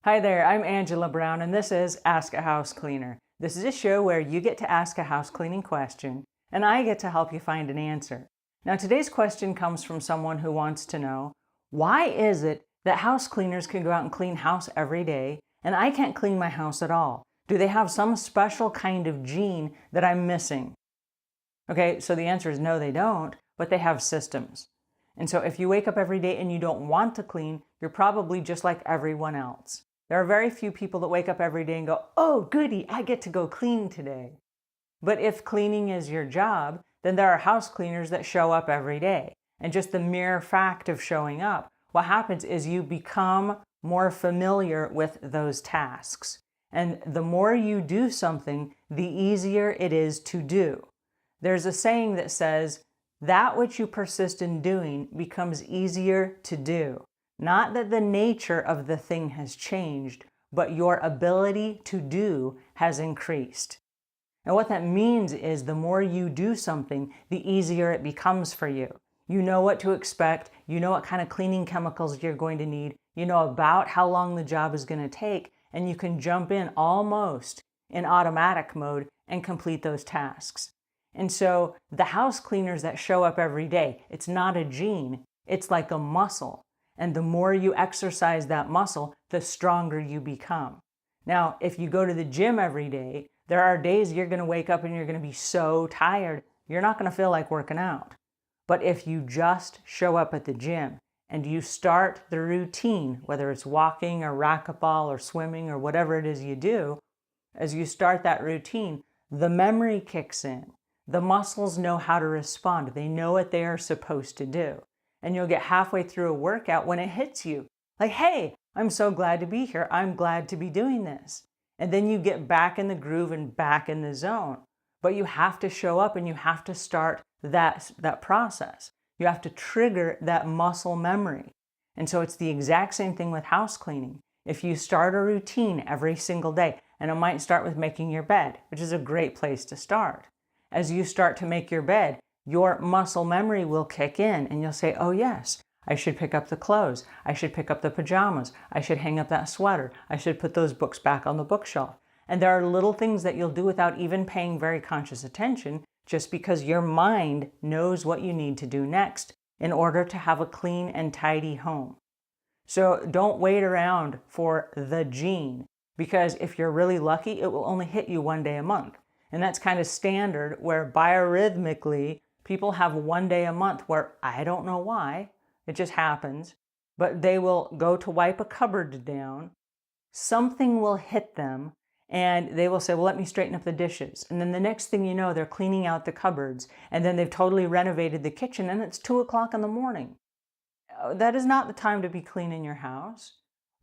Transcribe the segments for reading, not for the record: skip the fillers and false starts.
Hi there, I'm Angela Brown, and this is Ask a House Cleaner. This is a show where you get to ask a house cleaning question, and I get to help you find an answer. Now, today's question comes from someone who wants to know, why is it that house cleaners can go out and clean house every day, and I can't clean my house at all? Do they have some special kind of gene that I'm missing? Okay, so the answer is no, they don't, but they have systems. And so if you wake up every day and you don't want to clean, you're probably just like everyone else. There are very few people that wake up every day and go, oh, goody, I get to go clean today. But if cleaning is your job, then there are house cleaners that show up every day. And just the mere fact of showing up, what happens is you become more familiar with those tasks. And the more you do something, the easier it is to do. There's a saying that says, that which you persist in doing becomes easier to do. Not that the nature of the thing has changed, but your ability to do has increased. And what that means is the more you do something, the easier it becomes for you. You know what to expect, you know what kind of cleaning chemicals you're going to need, you know about how long the job is going to take, and you can jump in almost in automatic mode and complete those tasks. And so the house cleaners that show up every day, it's not a gene, it's like a muscle. And the more you exercise that muscle, the stronger you become. Now, if you go to the gym every day, there are days you're going to wake up and you're going to be so tired, you're not going to feel like working out. But if you just show up at the gym and you start the routine, whether it's walking or racquetball or swimming or whatever it is you do, as you start that routine, the memory kicks in. The muscles know how to respond. They know what they are supposed to do. And you'll get halfway through a workout when it hits you. Like, hey, I'm so glad to be here. I'm glad to be doing this. And then you get back in the groove and back in the zone. But you have to show up and you have to start that process. You have to trigger that muscle memory. And so it's the exact same thing with house cleaning. If you start a routine every single day, and it might start with making your bed, which is a great place to start. As you start to make your bed, your muscle memory will kick in and you'll say, oh yes, I should pick up the clothes. I should pick up the pajamas. I should hang up that sweater. I should put those books back on the bookshelf. And there are little things that you'll do without even paying very conscious attention, just because your mind knows what you need to do next in order to have a clean and tidy home. So don't wait around for the gene, because if you're really lucky, it will only hit you one day a month. And that's kind of standard, where biorhythmically, people have one day a month where I don't know why, it just happens, but they will go to wipe a cupboard down, something will hit them, and they will say, well, let me straighten up the dishes. And then the next thing you know, they're cleaning out the cupboards, and then they've totally renovated the kitchen, and it's 2 o'clock in the morning. That is not the time to be cleaning your house,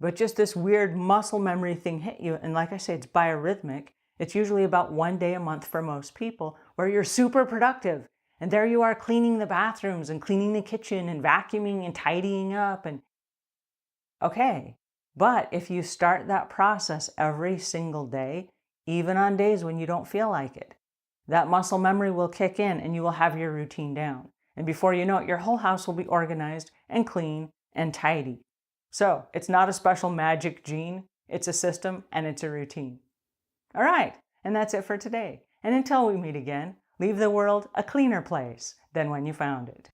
but just this weird muscle memory thing hit you, and like I say, it's biorhythmic. It's usually about one day a month for most people where you're super productive. And there you are cleaning the bathrooms and cleaning the kitchen and vacuuming and tidying up. And okay, but if you start that process every single day, even on days when you don't feel like it, that muscle memory will kick in and you will have your routine down. And before you know it, your whole house will be organized and clean and tidy. So it's not a special magic gene, it's a system and it's a routine. All right, and that's it for today. And until we meet again, leave the world a cleaner place than when you found it.